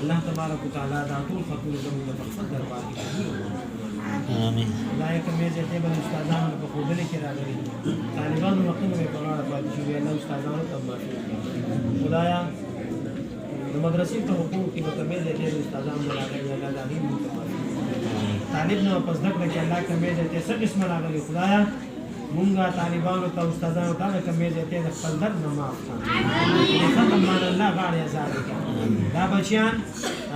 الله تبارک وتعالى دا ټول خطونه زموږ د خپل دربار کې آمين خدای کومې ځای به استادانو په خوبله کې راغلي طالبانو وختونه په غاړه پاتې شوي الله استادانو ته معافي خدایا د مدرسې په حقوق کې به کومې ځای کې استادانو راغلي الله د هغې موږ ته معافي طالب نه په زده کړه کې الله کومې ځای کې څه قسمه راغلي خدایا مونږه طالبانو ته استادانو ته کومې ځای کې د خپل درد نه معاف کړه ختم مان الله غاړې آزاد کړه دا بچیان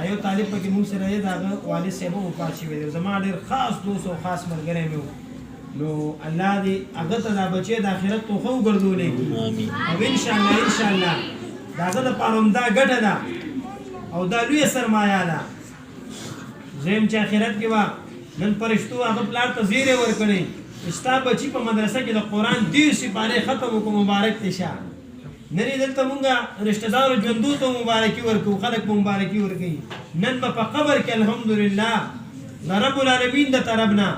ایو طالب پکې مونږ سره یې دا والد صاحب وفات شوی دی زما ډېر خاص دوست او خاص ملګری مې نو الله دې هغه ته دا بچی د آخرت توښه وګرځولې او ان شاء الله دا هغه دپاره همدا ګټه ده او دا لویه سرمایه ده زم چې آخرت کې به نن فرشتو هغه پلار ته زیری ورکړي ستا بچي په مدرسه کې د قرآن 10 سپارې ختم وکړو مبارک دې شه نن یې دلته مونږه رشته دارو ژوندو ته مبارکي ورکوو خلک به مبارکي ورکوي نن به په قبر کې الحمدلله د رب العالمین د طرف نه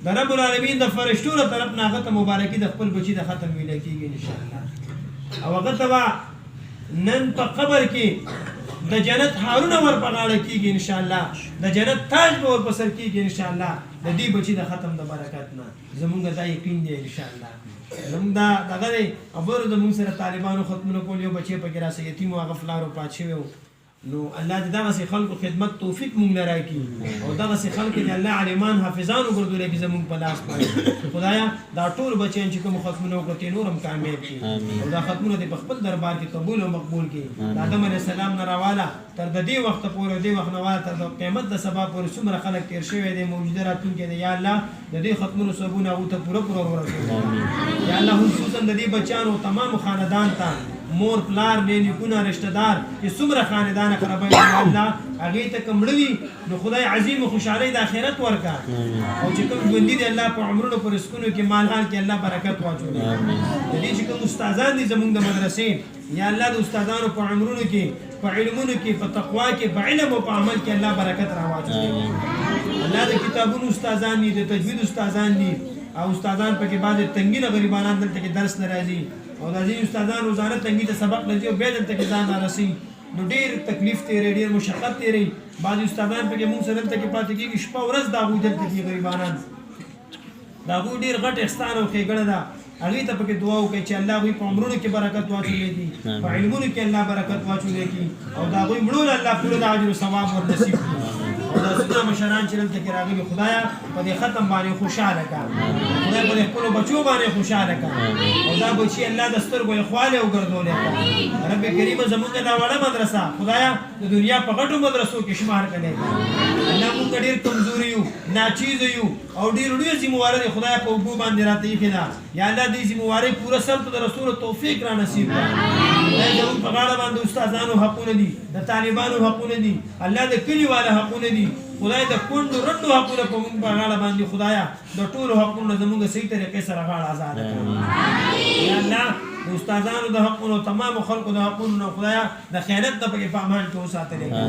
د رب العالمین د فرشتو له طرف نه هغه ته مبارکي د خپل بچي د ختم ویلی کېږي انشاءالله او هغه ته به نن په قبر کې د جنت هارونه ور په غاړه کېږي انشاءالله د جنت تاج به ور په سر کېږي انشاءالله د دې بچي د ختم د برکت نه زمونږ دا یقین دی انشاءالله زمونږ دا دغه دی خبرو زمونږ سره طالبانو ختمونه کول یو بچی پکې راسه یتیم و هغه فلارو پات شوی و نو الله دې دغسې خلکو خدمت توفیق مونږ له راکړي او دغسې خلک دې الله عالمان حافظان وګرځولی کړي زمونږ په لاس باندې خدایه دا ټول بچیان چې کوم ختمونه وکړه ترې نور هم کامیاب کړي او دا ختمونه دې په خپل دربار کې قبول او مقبول کړي د آدم علیه السلام نه راواله تر د دې وخته پورې دې وخت نه واله تر د قیامت د سبا پورې څومره خلک تېر شوی دی موجوده راتلونکی دی یا الله د دې ختمونو سببونه هغو ته پوره ورسوي یا الله خصوصا د دې بچیانو تمامو خاندان ته مور پلار نیکونه رشته دار چې څومره خاندانه خرابوي الله هغې ته که مړه وي نو خدای عظیم خوشحالۍ د آخرت ورکړه او چې کوم ژوندي دي الله په عمرونو په رزقونو کې مال حال کې الله برکت واچوي د دې چې کوم استادان دي زموږ د مدرسې یا الله د استادانو په عمرونو کې په علمونو کې په تقوا کې په علم او په عمل کې الله برکت راواچوي الله د کتابونو استادان دي د تجوید استادان دي او استادان پکې بعضې تنګینه غریبانان دلته کې درس نه راځي او د ځینې استادان روزانه تنګي ته سبق لځي او بیا دلته کې ځان رارسي نو ډېر تکلیف تېری ډېر مشقت تېری بعضې استادان پکې مونږ سره دلته کې پاتې کېږي شپه ورځ د هغوی دلته کې غریبانان د هغوی ډېر غټ احسان او ښېګڼه ده هغې ته پکې دعا وکړئ چې الله هغوی په عمرونو کې برکت واچولی کړي په علمونو کې الله برکت واچولی کړي او د هغوی مړو له الله پوره د اجر و ثواب ور نصیب کړي او دا څومره مشران چې دلته کې راغلي خدایه په دې ختم باندې خوشحاله کړه خدای په دې خپلو بچو باندې خوشحاله کړه او دا بچي الله د سترګو یې خواله وګرځولی کړه رب کریمه زمونږ دا وړه مدرسه خدایه د دنیا په غټو مدرسو کې شمار کړی الله مونږ ډېر کمزوري یو ناچیزه یو او ډېر لویه ذمهواري د خدای په اوږو باندې راته ایښې ده یا الله دې ذمهوارۍ پوره سر ته د رسول توفیق را نصیب کړه خدای زموږ په غاړه باندې استادانو حقونه دي د طالبانو حقونه دي الله د کلیواله حقونه دي خدای د کونډو رنډو حقونه په موږ په غاړه باندې خدایه د ټولو حقونو زموږ صحیح طریقې سره غاړه ازاده کړه یا الله د استادانو د حقونو تمامو خلکو د حقونو نه خدایه د خیانت نه پکې په امان کې وساتلی یا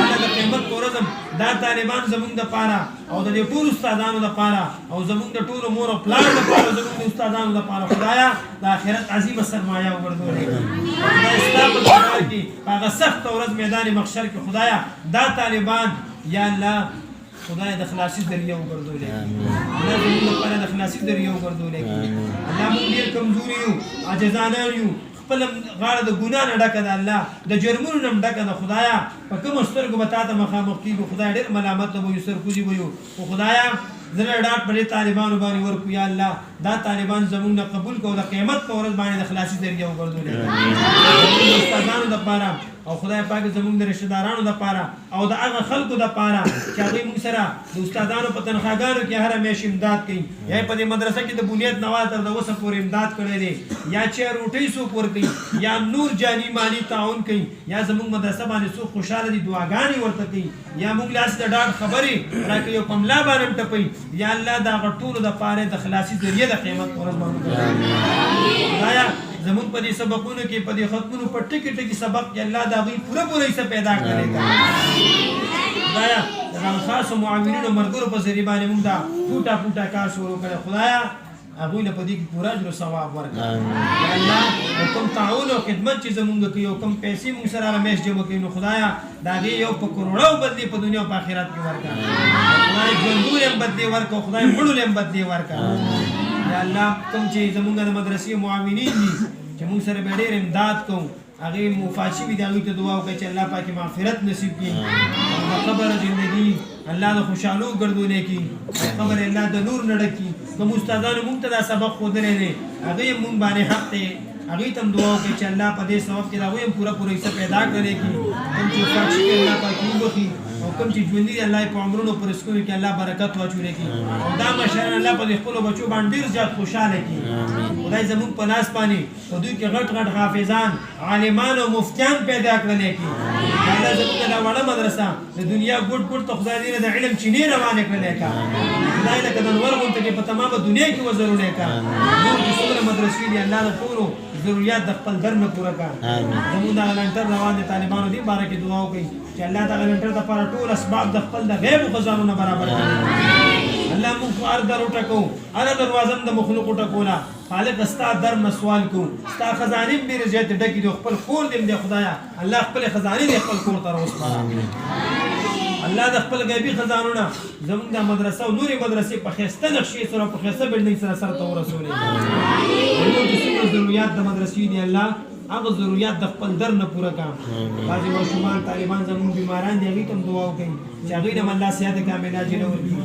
الله د قیامت په ورځ دا طالبان زموږ دپاره او د دې ټولو استادانو دپاره او زموږ د ټولو مور او پلار دپاره زموږ د استادانو دپاره خدایه د آخرت عظیمه سرمایه وګرځولې خدای ستا په دربار کې په هغه سخته ورځ میدان محشر کې خدایه دا طالبان یا الله خدای د خلاصي ذریعه وګرځولې الله زموږ لپاره د خلاصي ذریعه وګرځولې الله موږ ډېر کمزوري یو عاجزانه یو خپله غاړه د ګناه نه ډکه ده الله د جرمونو نه هم ډکه ده خدایه په کومو سترګو به تا ته مخامخ کېږو خدای ډېر ملامته به یو سرکوزي به یو خو خدایه زړه ډاډ په دې طالبانو باندې ورکړو یا الله دا طالبان زموږ نه قبول کړو د قیامت په ورځ باندې د خلاصي ذریعه وګرځولې د استادانو دپاره او خدای پاک زموږ د رشته دارانو دپاره او د هغه خلکو دپاره چې هغوی موږ سره د استادانو په تنخواګانو کې هره میاشت امداد کوي یا په دې مدرسه کې د بنیاد نوا تر د اوسه پورې امداد کړی دی یا چې روټۍ څوک ورکوي یا نور جاني مالي تعاون کوي یا زموږ مدرسه باندې څوک خوشحاله دي دعاګانې ورته کوي یا موږ لاس د ډاډ خبرې راکوي او په ملا باندې هم ټپوي یا الله د هغه ټولو دپاره د خلاصي ذریعه د قیامت په ورځ باندې خدایه زموږ په دې سبقونو کې په دې ختمونو په ټکي ټکي سبق کې الله د هغوی پوره پوره حصه پیدا کړی ده خدایه د خاصو معاونینو ملګرو په ذریعه باندې موږ دا پوټه پوټه کار شروع کړی خدایه هغوی له په دې کې پوره اجر او ثواب ورکړه یا الله او کوم تعاون او خدمت چې زمونږ کوي او کوم پیسې مونږ سره رمیش جمع کوي نو خدایا د هغې یو په کروڑو بدلې په دنیا او په آخرت کې ورکړه خدای ژوندو له هم بدلې ورکړه خدای مړو له هم بدلې ورکړه یا الله کوم چې زمونږ د مدرسې معاونین دي چې مونږ سره به ډېر امداد کوو هغې مفات شوي دي هغوی ته دعا وکړئ چې الله پاک مغفرت نصیب کړي او د قبر زندګي الله د خوشحالو ګرځولی کړي قبر الله د نور نه ډک کړي کوم استادانو مونږ ته دا سبق ښودلی دی هغې هم مونږ باندې حق دی هغوی ته هم دعا وکړئ چې الله په دې ثواب کې د هغوی هم پوره حصه پیدا کړی کړي کوم چې وفات شوي الله پاک وبخي او کوم چې ژوندي دي الله یې په عمرونو په رزقونو کې الله برکت واچولی کړي او دا مشران الله په دې خپلو بچو باندې ډېر زیات خوشحاله کړي خدای زموږ په لاس باندې په دوی کې غټ غټ حافظان عالمان او مفتیان پیدا کړلی کړي الله زموږ دا وړه مدرسه د دنیا ګوټ ګوټ ته خدای دې د علم چینې روانې کړلی کا خدای لکه د انور غونته کې په تمامه دنیا کې وزرونه کا نور چې څومره مدرسې دي الله د ټولو ضروريات د خپل در نه پوره کړه زموږ د لنټر روان دي طالبانو دې باره کې دعا وکړئ چې الله تعالی لنټر دپاره ټول اسباب د خپل د غیب خزانو نه برابر کړي الله موږ خو هر در وټکو هره دروازه هم د مخلوق وټکوله خالق ستا در نه سوال کوو ستا خزانې هم ډېرې زیاتې ډکې دي خپل کور دې هم دی خدایه الله خپلې خزانې دې خپل کور ته راوسپاره الله د خپل غیبي خزانو نه زموږ د مدرسه او نورې مدرسې په ښایسته نقشې سره په ښایسته بلډینګ سره سرته ورسولې نور چې څومره ضروريات د مدرسې دي الله هغه ضروريات د خپل در نه پوره کړه بعضې ماشومان طالبان زموږ بیماران دي هغوی ته هم دعا وکړئ چې هغوی نه هم الله صحت کامله عاجله ورکړي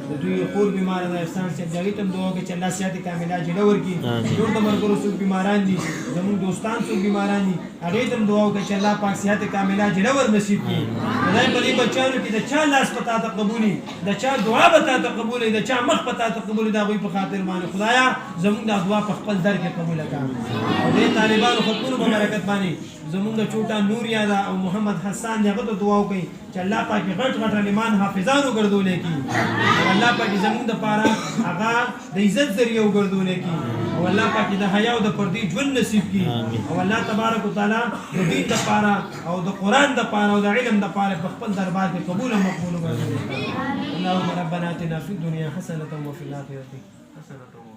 د دوی خور بیماره ده احسان صاحب د هغې ته هم دعا وکړئ چې الله صحت کامله عاجله ورکړي نور د ملګرو څوک بیماران دي زموږ دوستان څوک بیماران دي هغې ته هم دعا وکړئ چې الله پاک صحت کامله عاجله ور نصیب کړي خدای په دې بچیانو کې د چا لاس په تا ته قبولي د چا دعا به تا ته قبولي د چا مخ په تا ته قبولي د هغوی په خاطر باندې خدایه زموږ دا دعا په خپل در کې قبوله کړه او دې طالبانو ختمونو په برکت باندې زموږ د چوټا نوریا ده او محمد حسان دی هغه ته دعا وکړئ چې الله پاک غټ غټ عالمان حافظان وګرځولی کړي او الله پاک زموږ دپاره هغه د عزت ذریعه وګرځولی کړي او الله پاک د حیا او د پردې ژوند نصیب کړي او الله تبارک وتعالی د دین دپاره او د قرآن دپاره او د علم دپاره په خپل دربار کې قبول او مقبول وګرځولی اللهم ربنا اتنا فی الدنیا حسنة وفي الآخرة حسنة